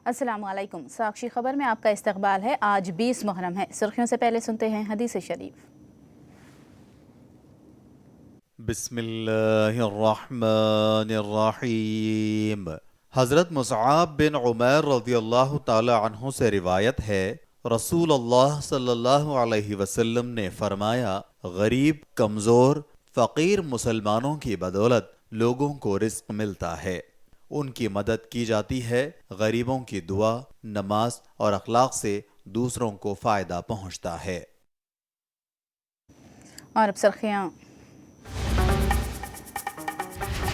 अस्सलामुअलैकुम। साक्षी खबर में आपका इस्तकबाल है। आज 20 मुहर्रम है। सुर्खियों से पहले सुनते हैं हदीस शरीफ। बिस्मिल्लाहिर्रहमानिर्रहीम। हज़रत मुसअब बिन उमैर रज़ियल्लाहु ताला अन्हु से रिवायत है, रसूल अल्लाह सल्लल्लाहु अलैहि वसल्लम ने फरमाया, गरीब, कमज़ोर, फ़कीर मुसलमानों की बदौलत लोगों को रिज़्क़ मिलता है, उनकी मदद की जाती है, गरीबों की दुआ, नमाज और अखलाक से दूसरों को फ़ायदा पहुँचता है। और अब सुर्खियां।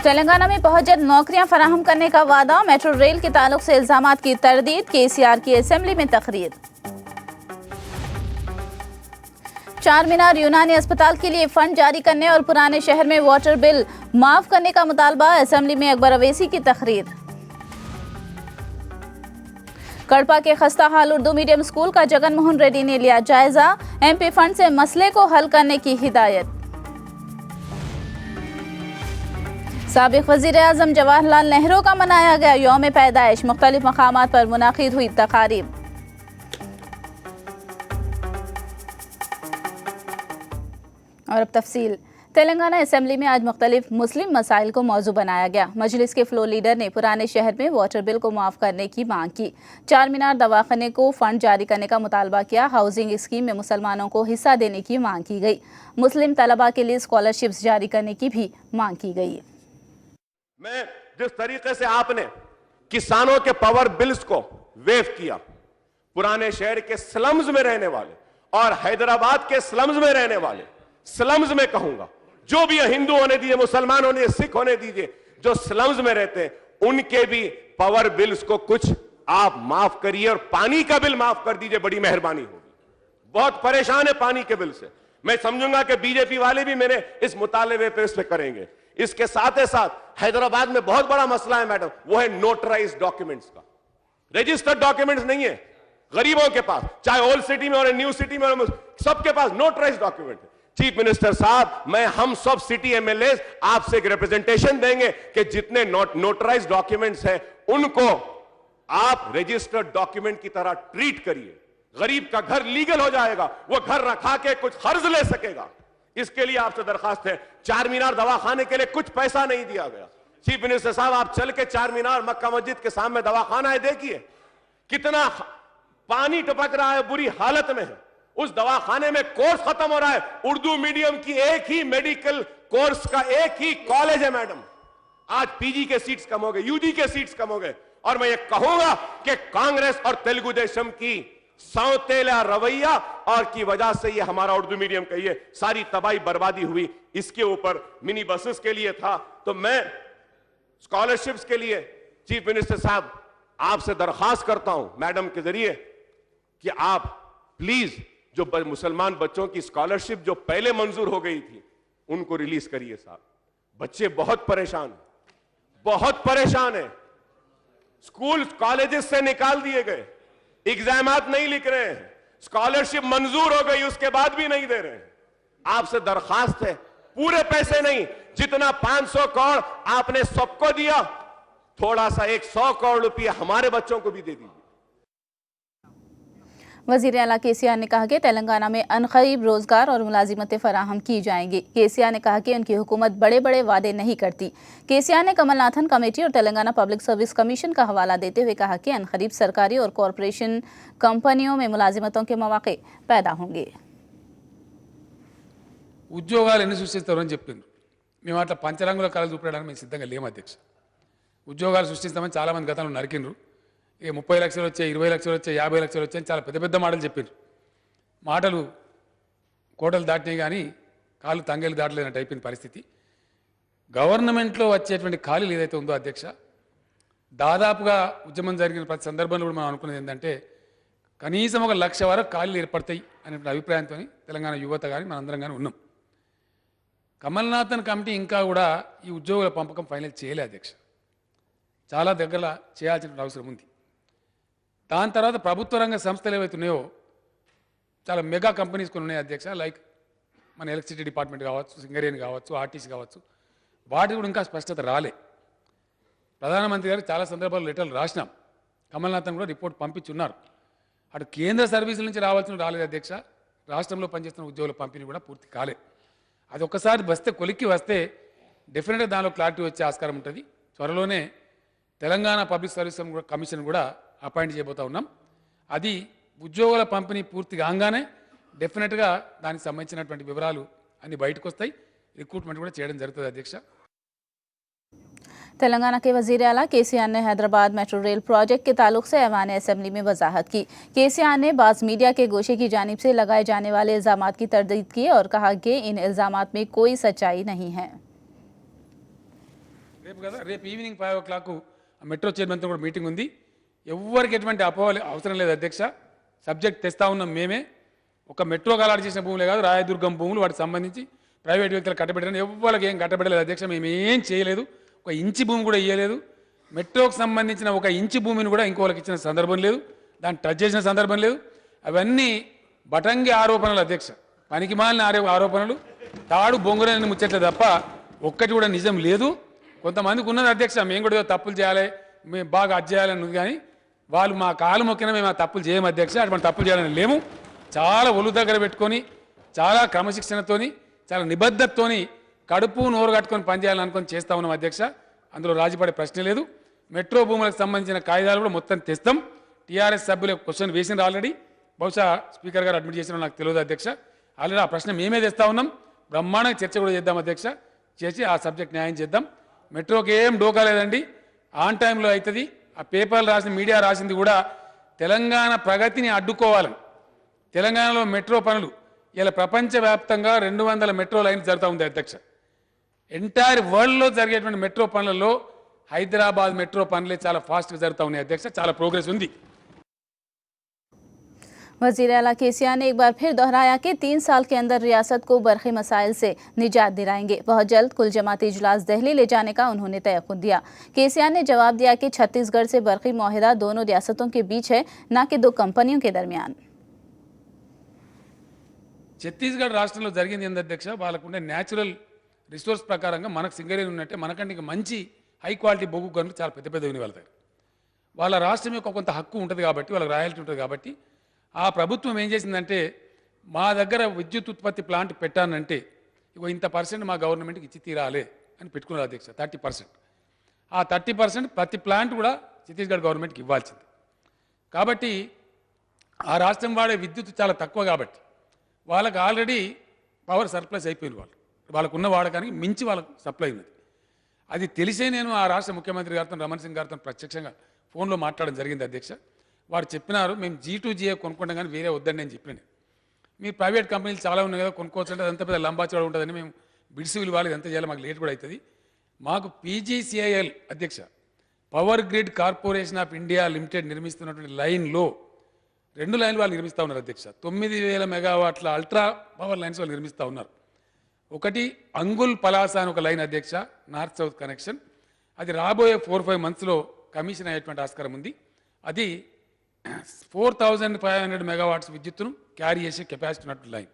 तेलंगाना में बहुत जल्द नौकरियां फराहम करने का वादा। मेट्रो रेल के ताल्लुक से इल्जामात की तरदीद। केसीआर की असेंबली में तकरीर। चार मीनार यूनानी अस्पताल के लिए फंड जारी करने और पुराने शहर में वाटर बिल माफ करने का मुतालबा। असेंबली में अकबर अवैसी की तकरीर। कड़पा के खस्ता हाल उर्दू मीडियम स्कूल का जगन मोहन रेड्डी ने लिया जायजा। एमपी फंड से मसले को हल करने की हिदायत। साबिक वजीर आजम जवाहरलाल नेहरू का मनाया गया यौम पैदाइश। मुख्तलिफ मकामात पर मुनाकिद हुई तकारीब। और अब तफसील। तेलंगाना असेंबली में आज मुख्तलिफ मुस्लिम मसाइल को मौजू बनाया गया। मजलिस के फ्लोर लीडर ने पुराने शहर में वाटर बिल को माफ़ करने की मांग की। चार मीनार दवाखाने को फंड जारी करने का मुतालबा किया। हाउसिंग स्कीम में मुसलमानों को हिस्सा देने की मांग की गई। मुस्लिम तलबा के लिए स्कॉलरशिप्स जारी करने की भी मांग की गई। मैं जिस तरीके से आपने किसानों के पावर बिल्स को वेव किया, पुराने शहर के स्लम्स में रहने वाले और हैदराबाद के स्लम्स में रहने वाले, स्लम्स में कहूंगा, जो भी हिंदू होने दीजिए, मुसलमान होने दीजिए, सिख होने दीजिए, जो स्लम्स में रहते हैं, उनके भी पावर बिल्स को कुछ आप माफ करिए और पानी का बिल माफ कर दीजिए, बड़ी मेहरबानी होगी। बहुत परेशान है पानी के बिल से। मैं समझूंगा कि बीजेपी वाले भी मेरे इस मुतालबे पे इस पे करेंगे। इसके साथ ही साथ हैदराबाद में बहुत बड़ा मसला है मैडम, वो है नोटराइज डॉक्यूमेंट्स का। रजिस्टर्ड डॉक्यूमेंट्स नहीं है गरीबों के पास, चाहे ओल्ड सिटी में और न्यू सिटी में, सबके पास नोटराइज डॉक्यूमेंट है। चीफ मिनिस्टर साहब, मैं हम सब सिटी एमएलए आपसे एक रिप्रेजेंटेशन देंगे कि जितने नोटराइज डॉक्यूमेंट्स हैं उनको आप रजिस्टर्ड डॉक्यूमेंट की तरह ट्रीट करिए। गरीब का घर लीगल हो जाएगा, वो घर रखा के कुछ कर्ज ले सकेगा। इसके लिए आपसे दरखास्त है। चार मीनार दवाखाने के लिए कुछ पैसा नहीं दिया गया। चीफ मिनिस्टर साहब, आप चल के चार मीनार मक्का मस्जिद के सामने दवाखाना है, देखिए कितना पानी टपक रहा है, बुरी हालत में है। उस दवाखाने में कोर्स खत्म हो रहा है। उर्दू मीडियम की एक ही मेडिकल कोर्स का एक ही कॉलेज है मैडम। आज पीजी के सीट्स कम हो गए, यूजी के सीट्स कम हो गए। और मैं ये कहूंगा कि कांग्रेस और तेलुगु देशम की सौतेला रवैया और की वजह से ये हमारा उर्दू मीडियम का ये सारी तबाही बर्बादी हुई। इसके ऊपर मिनी बसेस के लिए था, तो मैं स्कॉलरशिप्स के लिए चीफ मिनिस्टर साहब आपसे दरखास्त करता हूं मैडम के जरिए कि आप प्लीज जो मुसलमान बच्चों की स्कॉलरशिप जो पहले मंजूर हो गई थी उनको रिलीज करिए साहब। बच्चे बहुत परेशान हैं, बहुत परेशान है। स्कूल कॉलेजेस से निकाल दिए गए, एग्जामात नहीं लिख रहे हैं, स्कॉलरशिप मंजूर हो गई उसके बाद भी नहीं दे रहे हैं। आपसे दरखास्त है, पूरे पैसे नहीं, जितना 500 करोड़ आपने सबको दिया, थोड़ा सा 100 करोड़ रुपया हमारे बच्चों को भी दे दीजिए। वज़ीर आला केसीआर ने कहा कि तेलंगाना में अनकरीब रोजगार और मुलाजिमतें फराहम की जाएंगी। केसीआर ने कहा कि उनकी हुकूमत बड़े बड़े वादे नहीं करती। केसीआर ने कमलनाथन कमेटी और तेलंगाना पब्लिक सर्विस कमीशन का हवाला देते हुए कहा कि अनकरीब सरकारी और कॉरपोरेशन कंपनियों में मुलाजिमतों के मौके पैदा होंगे। ఉద్యోగాలు ఎన్ని సృష్టిస్తారని చెప్పిండ్రు. మేము అట్లా పంచరంగుల కళలు చూపడానికి మేము సిద్ధంగా లేము అధ్యక్ష. ఉద్యోగాలు సృష్టిస్తామని చాలామంది గతంలో నరికిండ్రు. ఇక 30 లక్షలు వచ్చాయి, 20 లక్షలు వచ్చాయి, 50 లక్షలు వచ్చాయని చాలా పెద్ద పెద్ద మాటలు చెప్పిండ్రు. మాటలు కోటలు దాటినాయి కానీ కాళ్ళు తంగేలు దాటలేనట్టు అయిపోయింది పరిస్థితి. గవర్నమెంట్లో వచ్చేటువంటి ఖాళీలు ఏదైతే ఉందో అధ్యక్ష, దాదాపుగా ఉద్యమం జరిగిన ప్రతి సందర్భంలో కూడా మనం అనుకునేది ఏంటంటే కనీసం 1 లక్ష వరకు ఖాళీలు ఏర్పడతాయి అనే అభిప్రాయంతో తెలంగాణ యువత కానీ మనందరం కానీ ఉన్నాం. కమల్నాథన్ కమిటీ ఇంకా కూడా ఈ ఉద్యోగుల పంపకం ఫైనల్ చేయలే అధ్యక్ష. చాలా దగ్గర చేయాల్సిన అవసరం ఉంది. దాని తర్వాత ప్రభుత్వ రంగ సంస్థలు ఏవైతే ఉన్నాయో చాలా మెగా కంపెనీస్ కొన్ని ఉన్నాయి అధ్యక్ష. లైక్ మన ఎలక్ట్రిసిటీ డిపార్ట్మెంట్ కావచ్చు, సింగరేణి కావచ్చు, ఆర్టీసీ కావచ్చు, వాటి కూడా ఇంకా స్పష్టత రాలే. ప్రధానమంత్రి గారు చాలా సందర్భాల్లో లెటర్లు రాసినాం, కమల్నాథన్ కూడా రిపోర్ట్ పంపించున్నారు. అటు కేంద్ర సర్వీసుల నుంచి రావాల్సిన రాలేదు అధ్యక్ష, రాష్ట్రంలో పనిచేస్తున్న ఉద్యోగుల పంపిణీ కూడా పూర్తి కాలేదు. అది ఒక్కసారి వస్తే కొలిక్కి వస్తే డెఫినెట్గా దానిలో క్లారిటీ వచ్చే ఆస్కారం ఉంటుంది. త్వరలోనే తెలంగాణ పబ్లిక్ సర్వీస్ కమిషన్ కూడా అపాయింట్ చేయబోతా ఉన్నాం. అది ఉద్యోగుల పంపిణీ పూర్తి కాగానే డెఫినెట్గా దానికి సంబంధించినటువంటి వివరాలు అన్ని బయటకు వస్తాయి. రిక్రూట్మెంట్ కూడా చేయడం జరుగుతుంది అధ్యక్ష. तेलंगाना के वजीर आला केसीआर ने हैदराबाद मेट्रो रेल प्रोजेक्ट के ताल्लुक से ऐवान असेंबली में वजाहत की। केसीआर ने बाज़ मीडिया के गोशे की जानिब से लगाए जाने वाले इल्ज़ामात की तरदीद की और कहा कि इन इल्ज़ामात में कोई सच्चाई नहीं है. రేపు ఈవినింగ్ 5 o'clock మెట్రో చైర్మన్తో కూడా మీటింగ్ ఉంది. ఎవరికి ఎటువంటి అపోహలు అవసరం లేదు అధ్యక్ష. సబ్జెక్ట్ తెస్తా ఉన్నాం మేమే. ఒక మెట్రో అలాట్ చేసిన భూములే కాదు, రాయదుర్గం భూములు వాటికి సంబంధించి ప్రైవేట్ వ్యక్తులు కట్టబెట్టారు. ఎవరికి ఏం కట్టబెట్టలేదు అధ్యక్ష. మేము ఏం చేయలేదు, ఒక ఇంచి భూమి కూడా ఇవ్వలేదు. మెట్రోకి సంబంధించిన ఒక ఇంచి భూమిని కూడా ఇంకోళ్ళకి ఇచ్చిన సందర్భం లేదు, దాన్ని టచ్ చేసిన సందర్భం లేదు. అవన్నీ బటంగి ఆరోపణలు అధ్యక్ష, పనికి మాలిన ఆరోపణలు, తాడు బొంగురని ముచ్చట్లే తప్ప ఒక్కటి కూడా నిజం లేదు. కొంతమందికి ఉన్నది అధ్యక్ష, మేము కూడా తప్పులు చేయాలి, మేము బాగా అది చేయాలని ఉంది. కానీ వాళ్ళు మా కాలు మొక్కిన మేము ఆ తప్పులు చేయము అధ్యక్ష. అటువంటి తప్పులు చేయాలని లేము. చాలా ఒళ్ళు దగ్గర పెట్టుకొని, చాలా క్రమశిక్షణతోని, చాలా నిబద్ధతతోని, కడుపు నోరు కట్టుకొని పనిచేయాలని అనుకొని చేస్తా ఉన్నాం అధ్యక్ష. అందులో రాజీపడే ప్రశ్న లేదు. మెట్రో భూములకు సంబంధించిన కాగితాలు కూడా మొత్తం తెస్తాం. టీఆర్ఎస్ సభ్యులు క్వశ్చన్ వేసింది ఆల్రెడీ, బహుశా స్పీకర్ గారు అడ్మిట్ చేసిన నాకు తెలియదు అధ్యక్ష. ఆల్రెడీ ఆ ప్రశ్న మేమే తెస్తా ఉన్నాం. బ్రహ్మాండంగా చర్చ కూడా చేద్దాం అధ్యక్ష. చేసి ఆ సబ్జెక్ట్ న్యాయం చేద్దాం. మెట్రోకి ఏం డోకా లేదండి, ఆన్ టైంలో అవుతుంది. ఆ పేపర్లు రాసిన మీడియా రాసింది కూడా తెలంగాణ ప్రగతిని అడ్డుకోవాలని. తెలంగాణలో మెట్రో పనులు ఇలా ప్రపంచవ్యాప్తంగా 200 మెట్రో లైన్స్ జరుగుతూ ఉంది అధ్యక్ష. ఎంటైర్ వరల్డ్లో జరిగేటువంటి మెట్రో పనులలో హైదరాబాద్ మెట్రో పనులే చాలా ఫాస్ట్గా జరుగుతూ ఉన్నాయి అధ్యక్ష. చాలా ప్రోగ్రెస్ ఉంది. वज़ीर आला केसीआर ने एक बार फिर दोहराया कि 3 साल के अंदर रियासत को बरक़ी मसाइल से निजात दिलाएंगे। बहुत जल्द कुल जमाती इजलास दिल्ली ले जाने का उन्होंने तयक़ुन दिया। केसीआर ने जवाब दिया कि छत्तीसगढ़ से बरक़ी मुआहिदा दोनों रियासतों के बीच है, न कि 2 कंपनियों के दरमियान. ఛత్తీస్గఢ్ రాష్ట్రంలో జరిగింది ఏంది అధ్యక్ష, వాళ్ళకుండే న్యాచురల్ రిసోర్స్ ప్రకారంగా మనకు సింగరేణి ఉన్నట్టే మనకంటే మంచి హై క్వాలిటీ బొగ్గు గనులు చాలా పెద్ద పెద్దవి వాళ్ళ దగ్గర. వాళ్ళ రాష్ట్రం యొక్క కొంత హక్కు ఉంటుంది కాబట్టి, వాళ్ళకి రాయల్టీ ఉంటుంది కాబట్టి, ఆ ప్రభుత్వం ఏం చేసిందంటే మా దగ్గర విద్యుత్ ఉత్పత్తి ప్లాంట్ పెట్టానంటే ఇగో ఇంత % మా గవర్నమెంట్కి ఇచ్చి తీరాలి అని పెట్టుకున్నారు అధ్యక్ష. 30%. ఆ 30% ప్రతి ప్లాంట్ కూడా ఛత్తీస్గఢ్ గవర్నమెంట్కి ఇవ్వాల్సింది. కాబట్టి ఆ రాష్ట్రం వాడే విద్యుత్ చాలా తక్కువ కాబట్టి వాళ్ళకి ఆల్రెడీ పవర్ సర్ప్లస్ అయిపోయింది. వాళ్ళకున్న వాడకానికి మించి వాళ్ళకు సప్లై ఉన్నది. అది తెలిసే నేను ఆ రాష్ట్ర ముఖ్యమంత్రి గారితో రమణ్ సింగ్ గారితో ప్రత్యక్షంగా ఫోన్లో మాట్లాడడం జరిగింది అధ్యక్ష. వారు చెప్పినారు మేము G2GA కొనుక్కుంటాం కానీ వేరే వద్దండి అని చెప్పినాను. మీరు ప్రైవేట్ కంపెనీలు చాలా ఉన్నాయి కదా కొనుక్కోవచ్చు అంటే అదంతా పెద్ద లంబాచోడ ఉంటుందని మేము బిడ్స్ ఇవ్వాలి, ఇదంతా చేయాలి, మాకు లేట్ కూడా అవుతుంది. మాకు PGCIL అధ్యక్ష, power grid corporation of India limited నిర్మిస్తున్నటువంటి లైన్లో 2 లైన్లు వాళ్ళు నిర్మిస్తూ ఉన్నారు అధ్యక్ష. 9000 మెగావాట్ల అల్ట్రా పవర్ లైన్స్ వాళ్ళు నిర్మిస్తూ ఉన్నారు. ఒకటి అంగుల్ పలాస అని ఒక లైన్ అధ్యక్ష, నార్త్ సౌత్ కనెక్షన్. అది రాబోయే 4-5 monthsలో కమిషన్ అయ్యేటువంటి ఆస్కారం ఉంది. అది 4500 మెగావాట్స్ విద్యుత్తును క్యారీ చేసే కెపాసిటీ ఉన్నట్టు లైన్.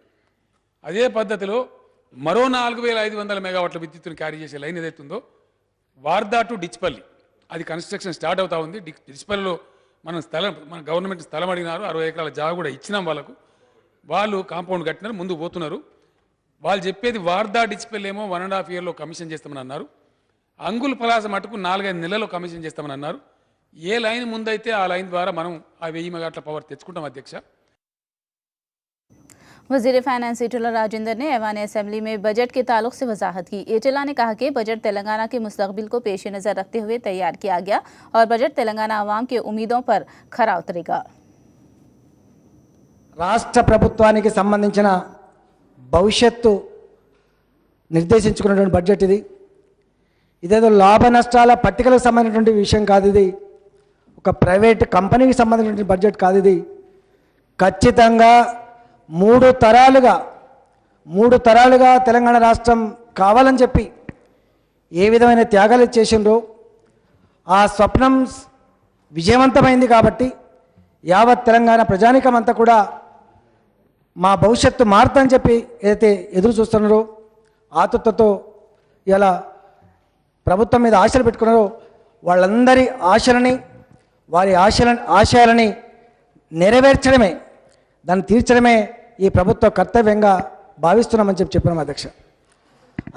అదే పద్ధతిలో మరో 4500 మెగావాట్ల విద్యుత్తును క్యారీ చేసే లైన్ ఏదైతుందో వార్దా టు డిచ్పల్లి, అది కన్స్ట్రక్షన్ స్టార్ట్ అవుతా ఉంది. డిచ్పల్లిలో మన గవర్నమెంట్ స్థలం అడిగినారు, 60 ఎకరాల జాగా కూడా ఇచ్చినాం వాళ్ళకు. వాళ్ళు కాంపౌండ్ కట్టినారు, ముందు పోతున్నారు. వాళ్ళు చెప్పేది వార్దా డిచ్పల్లి ఏమో 1.5 yearలో కమిషన్ చేస్తామని అన్నారు. అంగుల్ పలాస మటుకు 4-5 నెలల్లో కమిషన్ చేస్తామని అన్నారు. ఏ లైన్ ముందైతే ఆ లైన్ ద్వారా మనం ఆ 1000 మెగావాట్ల పవర్ తెచ్చుకుంటాం అధ్యక్ష. वज़ीर फाइनेंस एटला राजेंद्र ने ऐवान असेंबली में बजट के ताल्लुक से वजाहत की। एटला ने कहा कि बजट तेलंगाना के मुस्तकबिल को पेश नज़र रखते हुए तैयार किया गया और बजट तेलंगाना आवाम के उम्मीदों पर खरा उतरेगा. రాష్ట్ర ప్రభుత్వానికి సంబంధించిన భవిష్యత్తు నిర్దేశించుకున్నటువంటి బడ్జెట్ ఇది. ఇదేదో లాభ నష్టాల పట్టికలకు సంబంధించినటువంటి విషయం కాదు. ఇది ఒక ప్రైవేట్ కంపెనీకి సంబంధించినటువంటి బడ్జెట్ కాదు. ఇది ఖచ్చితంగా 3 తరాలుగా తెలంగాణ రాష్ట్రం కావాలని చెప్పి ఏ విధమైన త్యాగాలు చేసిండ్రో ఆ స్వప్నం విజయవంతమైంది. కాబట్టి యావత్ తెలంగాణ ప్రజానికం అంతా కూడా మా భవిష్యత్తు మారుతుందని చెప్పి ఏదైతే ఎదురు చూస్తున్నారో, ఆతురతతో ఇలా ప్రభుత్వం మీద ఆశలు పెట్టుకున్నారో వాళ్ళందరి ఆశలని, వారి ఆశయాలని నెరవేర్చడమే, దాన్ని తీర్చడమే ఈ ప్రభుత్వ కర్తవ్యంగా భావిస్తున్నామని చెప్పినాం అధ్యక్ష.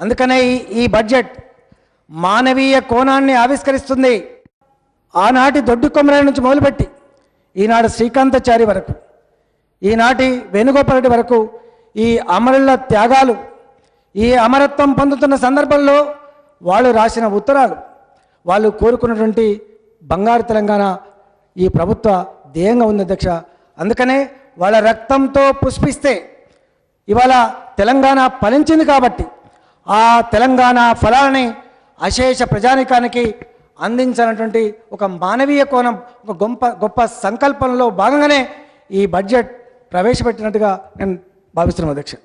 అందుకనే ఈ బడ్జెట్ మానవీయ కోణాన్ని ఆవిష్కరిస్తుంది. ఆనాటి దొడ్డి కొమరాయి నుంచి మొదలుపెట్టి ఈనాడు శ్రీకాంతాచారి వరకు, ఈనాటి వేణుగోపాల్ రెడ్డి వరకు ఈ అమరుల త్యాగాలు, ఈ అమరత్వం పొందుతున్న సందర్భంలో వాళ్ళు రాసిన ఉత్తరాలు, వాళ్ళు కోరుకున్నటువంటి బంగారు తెలంగాణ ఈ ప్రభుత్వ ధ్యేయంగా ఉంది అధ్యక్ష. అందుకనే వాళ్ళ రక్తంతో పుష్పిస్తే ఇవాళ తెలంగాణ ఫలించింది కాబట్టి ఆ తెలంగాణ ఫలాలని అశేష ప్రజానికానికి అందించాలన్నటువంటి ఒక మానవీయ కోణం, ఒక గొప్ప సంకల్పంలో భాగంగానే ఈ బడ్జెట్ ప్రవేశపెట్టినట్టుగా నేను భావిస్తున్నాను అధ్యక్ష.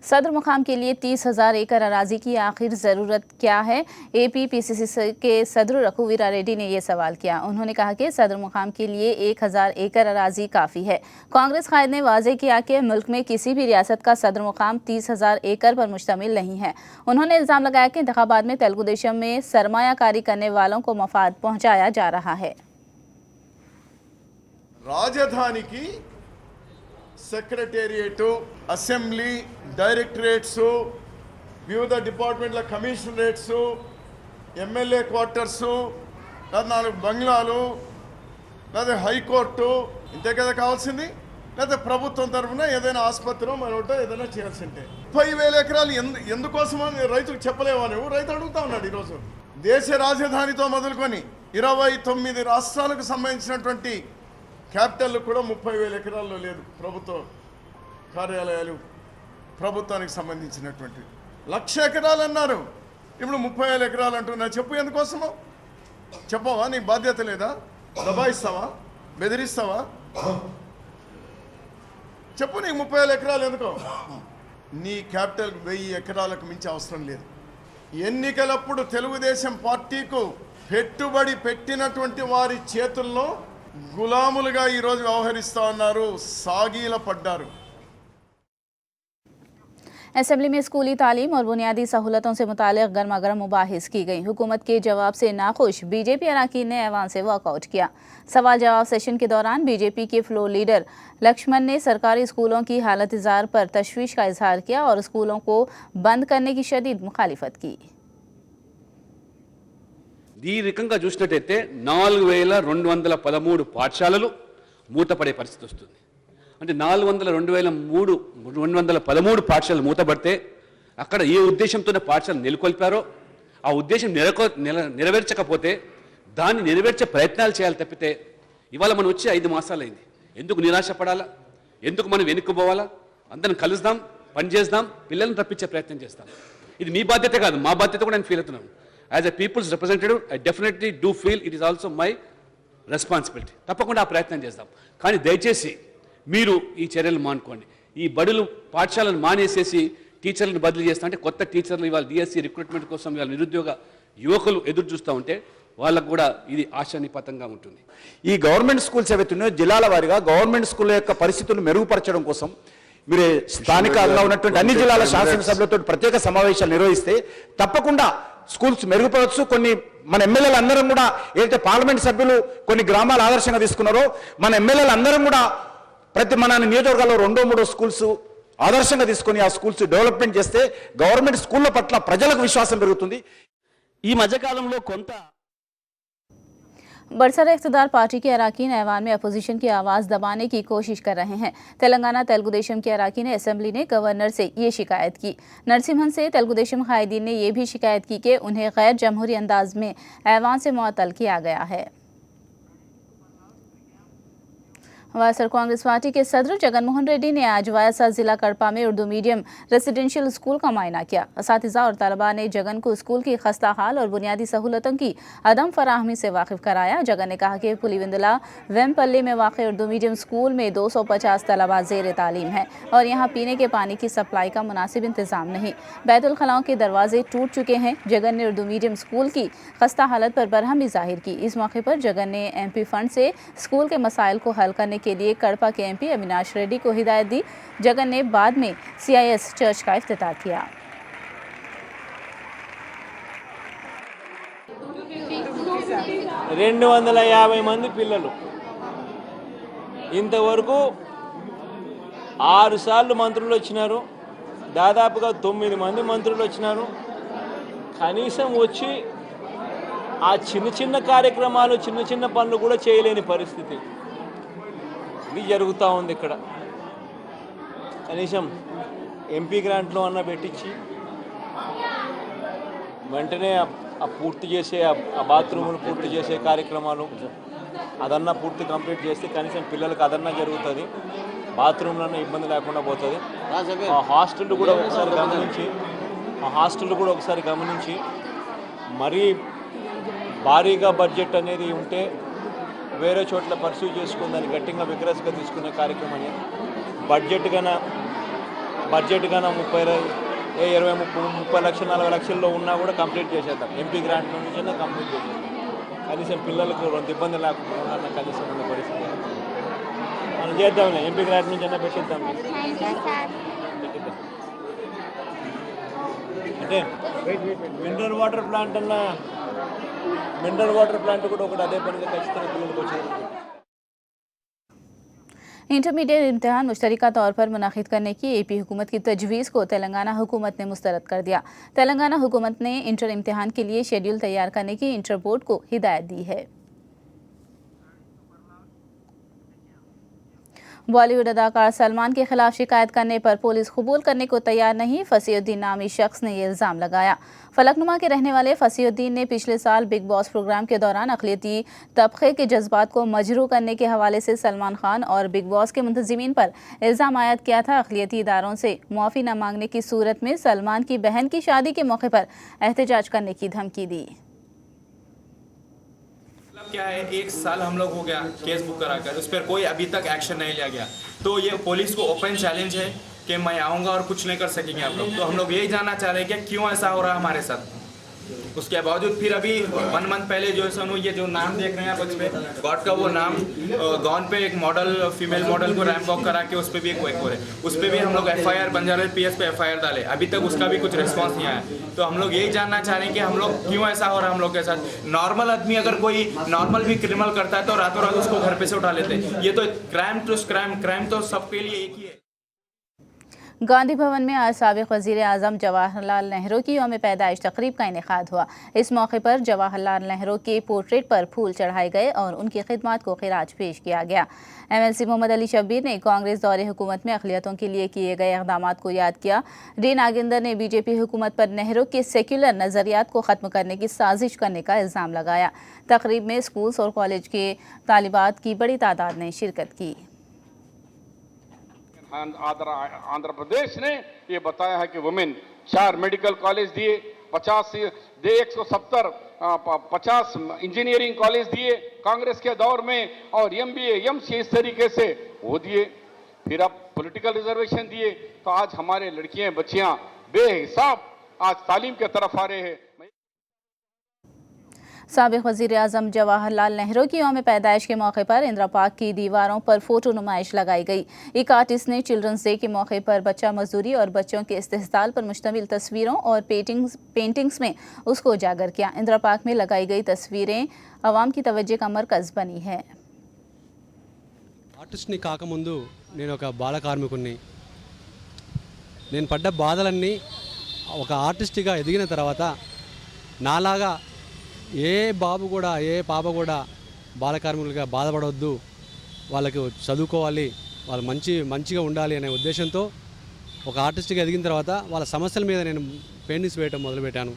सदर मुकाम के लिए 30,000 एकड़ अराजी की आखिर ज़रूरत क्या है? APPCC के सदर रघुवीरा रेड्डी ने ये सवाल किया. उन्होंने कहा कि सदर मुकाम के लिए 1,000 एकड़ अराजी काफ़ी है. कांग्रेस कायद ने वाजे किया कि मुल्क में किसी भी रियासत का सदर मुकाम 30,000 एकड़ पर मुश्तमिल नहीं है. उन्होंने इल्ज़ाम लगाया कि इंतखाबात में तेलुगु देशम में सरमायाकारी करने वालों को मफाद पहुँचाया जा रहा है. राजधानी की సెక్రటేరియట్, అసెంబ్లీ, డైరెక్టరేట్స్, వివిధ డిపార్ట్మెంట్ల కమిషనరేట్స్, ఎమ్మెల్యే క్వార్టర్స్, 4 బంగ్లాలు, లేదా హైకోర్టు, ఇంతే కదా కావాల్సింది. లేదా ప్రభుత్వం తరఫున ఏదైనా ఆసుపత్రిలో మరొకటో ఏదైనా చేయాల్సిందే. 30,000 ఎకరాలు ఎందుకోసమని రైతుకు చెప్పలేవా నువ్వు? రైతు అడుగుతా ఉన్నాడు. ఈరోజు దేశ రాజధానితో మొదలుకొని 29 రాష్ట్రాలకు సంబంధించినటువంటి క్యాపిటల్ కూడా 30,000 ఎకరాల్లో లేదు. ప్రభుత్వ కార్యాలయాలు ప్రభుత్వానికి సంబంధించినటువంటి 1,00,000 ఎకరాలు అన్నారు. ఇప్పుడు 30,000 ఎకరాలు అంటున్నా. చెప్పు ఎందుకోసమో చెప్పవా? నీకు బాధ్యత లేదా? దబాయిస్తావా? బెదిరిస్తావా? చెప్పు, నీకు 30,000 ఎకరాలు ఎందుకో? నీ క్యాపిటల్ 1000 ఎకరాలకు మించి అవసరం లేదు. ఎన్నికలప్పుడు తెలుగుదేశం పార్టీకు పెట్టుబడి పెట్టినటువంటి వారి చేతుల్లో గులాములుగా ఈరోజు వ్యవహరిస్తా ఉన్నారు, సాగీల పడ్డారు. असेंबली में स्कूली तालीम और बुनियादी सहूलतों से मुतालिक गर्मा गर्म मुबाहिस की गई. हुकूमत के जवाब से नाखुश बीजेपी अरकान ने ऐवान से वॉकआउट किया. सवाल जवाब सेशन के दौरान बीजेपी के फ्लोर लीडर लक्ष्मण ने सरकारी स्कूलों की हालत इज़ार पर तशवीश का इजहार किया और स्कूलों को बंद करने की शदीद मुखालिफत की. ఈ రకంగా చూసినట్టయితే 4,213 పాఠశాలలు మూతపడే పరిస్థితి వస్తుంది. అంటే 213 పాఠశాలలు మూతపడితే అక్కడ ఏ ఉద్దేశంతోనే పాఠశాలలు నెలకొల్పారో ఆ ఉద్దేశం నెరవేర్చకపోతే దాన్ని నెరవేర్చే ప్రయత్నాలు చేయాలి తప్పితే ఇవాళ మనం వచ్చి 5 మాసాలైంది. ఎందుకు నిరాశపడాలా? ఎందుకు మనం వెనుక్కుపోవాలా? అందరం కలుద్దాం, పనిచేద్దాం, పిల్లల్ని తప్పించే ప్రయత్నం చేస్తాం. ఇది మీ బాధ్యత కాదు, మా బాధ్యత కూడా నేను ఫీల్ అవుతున్నాను. As a peoples representative I definitely do feel it is also my responsibility. తప్పకుండా ఆ ప్రయత్నం చేద్దాం. కానీ దయచేసి మీరు ఈ చర్యలు మానుకోండి. ఈ బడులు పాఠశాలను మానేసేసి టీచర్లను బదిలీ చేస్తా అంటే కొత్త టీచర్లు ఇవాళ డిఎస్సి రిక్రూట్మెంట్ కోసం ఇవాళ నిరుద్యోగ యువకులు ఎదురు చూస్తూ ఉంటే వాళ్ళకు కూడా ఇది ఆశానిపాతంగా ఉంటుంది. ఈ గవర్నమెంట్ స్కూల్స్ ఏవైతున్నాయో జిల్లాల వారీగా గవర్నమెంట్ స్కూల్ యొక్క పరిస్థితులను మెరుగుపరచడం కోసం మీరు స్థానికంగా ఉన్నటువంటి అన్ని జిల్లాల శాసనసభ్యులతో ప్రత్యేక సమావేశాలు నిర్వహిస్తే తప్పకుండా స్కూల్స్ మెరుగుపరచు. కొన్ని మన ఎమ్మెల్యేలు అందరం కూడా ఏదైతే పార్లమెంట్ సభ్యులు కొన్ని గ్రామాలు ఆదర్శంగా తీసుకున్నారో మన ఎమ్మెల్యేలు అందరం కూడా మన నియోజకవర్గాల్లో 2-3 స్కూల్స్ ఆదర్శంగా తీసుకొని ఆ స్కూల్స్ డెవలప్మెంట్ చేస్తే గవర్నమెంట్ స్కూళ్ళ పట్ల ప్రజలకు విశ్వాసం పెరుగుతుంది. ఈ మధ్యకాలంలో కొంత बरसर इख्तिदार पार्टी के अरकान ऐवान में अपोजिशन की आवाज़ दबाने की कोशिश कर रहे हैं. तेलंगाना तेलुगु देशम के अरकान असेंबली ने गवर्नर से ये शिकायत की. नरसिम्हन से तेलुगु देशम कायदीन ने यह भी शिकायत की कि उन्हें गैर जमहूरी अंदाज में ऐवान से मुअत्तल किया गया है. वायएसआर कांग्रेस पार्टी के सदर जगनमोहन रेड्डी ने आज वायएसआर जिला कड़पा में उर्दू मीडियम रेसिडेंशियल स्कूल का मुआयना किया. असातिज़ा और तलबा ने जगन को स्कूल की खस्ता हाल और बुनियादी सहूलतों की अदम फराहमी से वाकिफ कराया. जगन ने कहा कि पुलिविंदला वेमपल्ली में वाक़ उर्दू मीडियम स्कूल में 250 तलबा ज़ेर तालीम है और यहाँ पीने के पानी की सप्लाई का मुनासिब इंतज़ाम नहीं. बैतुल खलाओं के दरवाजे टूट चुके हैं. जगन ने उर्दू मीडियम स्कूल की खस्ता हालत पर बरहमी जाहिर की. इस मौके पर जगन ने MP फंड से स्कूल के मसाइल को हल करने के लिए कड़पा के MP अविनाश रेड्डी को हिदायत दी. जगन ने बाद में CIS चर्च का इफ्तिताह किया. 250 మంది పిల్లలు. ఇంతవరకు 6 సార్లు మంత్రులు వచ్చినారు, దాదాపుగా 9 మంది మంత్రులు వచ్చినారు. కనీసం వచ్చి ఆ చిన్న చిన్న కార్యక్రమాలు, చిన్న చిన్న పనులు కూడా చేయలేని పరిస్థితి ఇది జరుగుతూ ఉంది ఇక్కడ. కనీసం ఎంపీ గ్రాంట్లో అన్న పెట్టించి వెంటనే ఆ పూర్తి చేసే ఆ బాత్రూములు పూర్తి చేసే కార్యక్రమాలు అదన్నా పూర్తి కంప్లీట్ చేస్తే కనీసం పిల్లలకు అదన్నా జరుగుతుంది, బాత్రూమ్లన్నా ఇబ్బంది లేకుండా పోతుంది. ఆ హాస్టల్ కూడా ఒకసారి గమనించి మరీ భారీగా బడ్జెట్ అనేది ఉంటే వేరే చోట్ల పర్సూ చేసుకుని దాన్ని గట్టిగా విగ్రస్గా తీసుకునే కార్యక్రమం. బడ్జెట్ కన్నా 30 లక్షలు 40 లక్షల్లో ఉన్నా కూడా కంప్లీట్ చేసేద్దాం. ఎంపీ గ్రాంట్ నుంచి కంప్లీట్ చేసేద్దాం. కనీసం పిల్లలకు 2 ఇబ్బంది లేకుండా కనీసం ఉన్న పరిస్థితి మనం చేద్దాంలే. ఎంపీ గ్రాంట్ నుంచి అన్నా పెట్టిద్దాం. అంటే మినరల్ వాటర్ ప్లాంట్ కూడా ఒకటి అదే పనిగా ఖచ్చితంగా పిల్లలకు వచ్చేది. इंटरमीडिएट इम्तिहान मुश्तरका तौर पर मुनाकिद करने की एपी हुकूमत की तजवीज़ को तेलंगाना हुकूमत ने मुस्तरद कर दिया। तेलंगाना हुकूमत ने इंटर इम्तिहान के लिए शेड्यूल तैयार करने की इंटर बोर्ड को हिदायत दी है। बॉलीवुड अदाकार सलमान के खिलाफ शिकायत करने पर पुलिस कबूल करने को तैयार नहीं, फसीउद्दीन नामी शख्स ने ये इल्ज़ाम लगाया। फलकनुमा के रहने वाले फसीउद्दीन ने पिछले साल बिग बॉस प्रोग्राम के दौरान अक़लियती तबक़े के जज्बात को मजरू करने के हवाले से सलमान खान और बिग बॉस के मुंतज़िमीन पर इल्ज़ाम आयद किया था। अक़लियती इदारों से मुआफ़ी न मांगने की सूरत में सलमान की बहन की शादी के मौके पर एहतजाज करने की धमकी दी। क्या है, 1 साल हम लोग हो गया केस बुक कराकर, उस पर कोई अभी तक एक्शन नहीं लिया गया। तो ये पुलिस को ओपन चैलेंज है कि मैं आऊँगा और कुछ नहीं कर सकेंगे आप लोग। तो हम लोग यही जानना चाह रहे हैं कि क्यों ऐसा हो रहा है हमारे साथ। उसके बावजूद फिर अभी 1 मंथ पहले जो है ये जो नाम देख रहे हैं आप उसमें गॉड का वो नाम गॉन पे एक मॉडल फीमेल मॉडल को रैंप वॉक करा के उस पर भी एक हो रहे, उस पर भी हम लोग FIR बंजारा PS पे FIR डाले, अभी तक उसका भी कुछ रिस्पांस नहीं आया। तो हम लोग यही जानना चाह रहे हैं कि हम लोग क्यों ऐसा हो रहा है हम लोग के साथ। नॉर्मल आदमी अगर कोई नॉर्मल भी क्रिमिनल करता है तो रातों रात उसको घर पे से उठा लेते हैं। ये तो क्राइम तो सबके लिए एक ही है। गांधी भवन में आज साबिक़ वज़ीर आज़म जवाहरलाल नेहरू की यौम पैदाइश तकरीब का इनेकाद हुआ। इस मौके पर जवाहरलाल नेहरू के पोर्ट्रेट पर फूल चढ़ाए गए और उनकी खिदमत को खिराज पेश किया गया। MLC मोहम्मद अली शब्बीर ने कांग्रेस दौरे हुकूमत में अक़लियतों के लिए किए गए इक़दामात को याद किया। डी नागेंद्र ने BJP हुकूमत पर नेहरू के सेक्युलर नज़रियात को ख़त्म करने की साजिश करने का इल्ज़ाम लगाया। तकरीब में स्कूल्स और कॉलेज के तालिबात की बड़ी तादाद ने शिरकत की। आंध्र प्रदेश ने ये बताया है कि वुमेन 4 मेडिकल कॉलेज दिए, 150 इंजीनियरिंग कॉलेज दिए कांग्रेस के दौर में, और MBA MC इस तरीके से वो दिए। फिर अब पॉलिटिकल रिजर्वेशन दिए, तो आज हमारे लड़कियां बच्चियां बेहिसाब आज तालीम की तरफ आ रहे हैं। साबिक़ वज़ीर आज़म जवाहरलाल नेहरू की यौम पैदाइश के मौके पर इंदिरा पार्क की दीवारों पर फ़ोटो नुमाइश लगाई गई। एक आर्टिस्ट ने चिल्ड्रंस डे के मौके पर बच्चा मजदूरी और बच्चों के इस्तेहसाल पर मुश्तमिल तस्वीरों और पेंटिंग्स में उसको उजागर किया। इंदिरा पार्क में लगाई गई तस्वीरें अवाम की तवज्जो का मरकज़ बनी है। ఆర్టిస్ట్ని కాకముందు నేను ఒక బాల కార్మికుడిని. నేను పడ్డ బాధలన్నీ ఒక ఆర్టిస్ట్గా ఎదిగిన తర్వాత నాలాగా ఏ బాబు కూడా ఏ పాప కూడా బాల కార్మికులుగా బాధపడవద్దు, వాళ్ళకి చదువుకోవాలి, వాళ్ళు మంచిగా ఉండాలి అనే ఉద్దేశంతో ఒక ఆర్టిస్ట్గా ఎదిగిన తర్వాత వాళ్ళ సమస్యల మీద నేను పెయింటింగ్స్ వేయటం మొదలుపెట్టాను.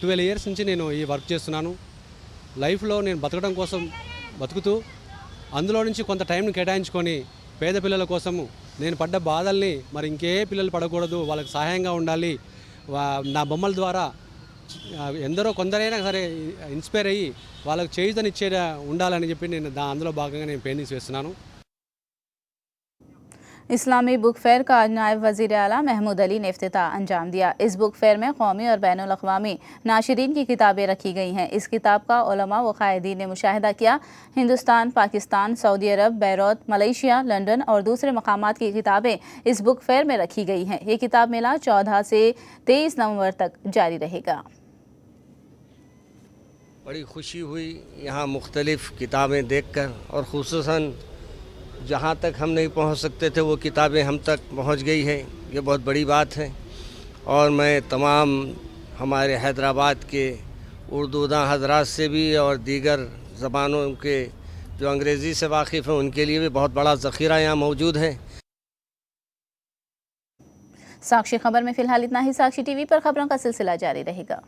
12 ఇయర్స్ నుంచి నేను ఈ వర్క్ చేస్తున్నాను. లైఫ్లో నేను బతకడం కోసం బతుకుతూ అందులో నుంచి కొంత టైంని కేటాయించుకొని పేద పిల్లల కోసము నేను పడ్డ బాధల్ని మరి ఇంకే పిల్లలు పడకూడదు, వాళ్ళకి సహాయంగా ఉండాలి, నా బొమ్మల ద్వారా ఎందరో కొందరైనా సరే ఇన్స్పైర్ అయ్యి వాళ్ళకి చేయుతనిచ్చే ఉండాలని చెప్పి నేను అందులో భాగంగా నేను పెయింటింగ్స్ వేస్తున్నాను. इस्लामी बुक फेयर का आज नायब वज़ीर आला महमूद अली ने इफ्तिताह अंजाम दिया। इस बुक फेयर में कौमी और बैनुल अक़वामी नाशिरीन की किताबें रखी गई हैं। इस किताब का उलमा व क़ायदीन ने मुशाहिदा किया। हिंदुस्तान, पाकिस्तान, सऊदी अरब, बैरूत, मलेशिया, लंदन और दूसरे मकामात की किताबें इस बुक फेयर में रखी गई हैं। ये किताब मेला 14 से 23 नवंबर तक जारी रहेगा। बड़ी खुशी हुई यहाँ मुख्तलिफ़ किताबें देखकर, और ख़ुसूसन जहाँ तक हम नहीं पहुँच सकते थे वो किताबें हम तक पहुँच गई है। ये बहुत बड़ी बात है। और मैं तमाम हमारे हैदराबाद के उर्दूदां हजरात से भी और दीगर ज़बानों के जो अंग्रेज़ी से वाकिफ़ हैं उनके लिए भी बहुत बड़ा ज़ख़ीरा यहाँ मौजूद है। साक्षी खबर में फ़िलहाल इतना ही। साक्षी टीवी पर खबरों का सिलसिला जारी रहेगा।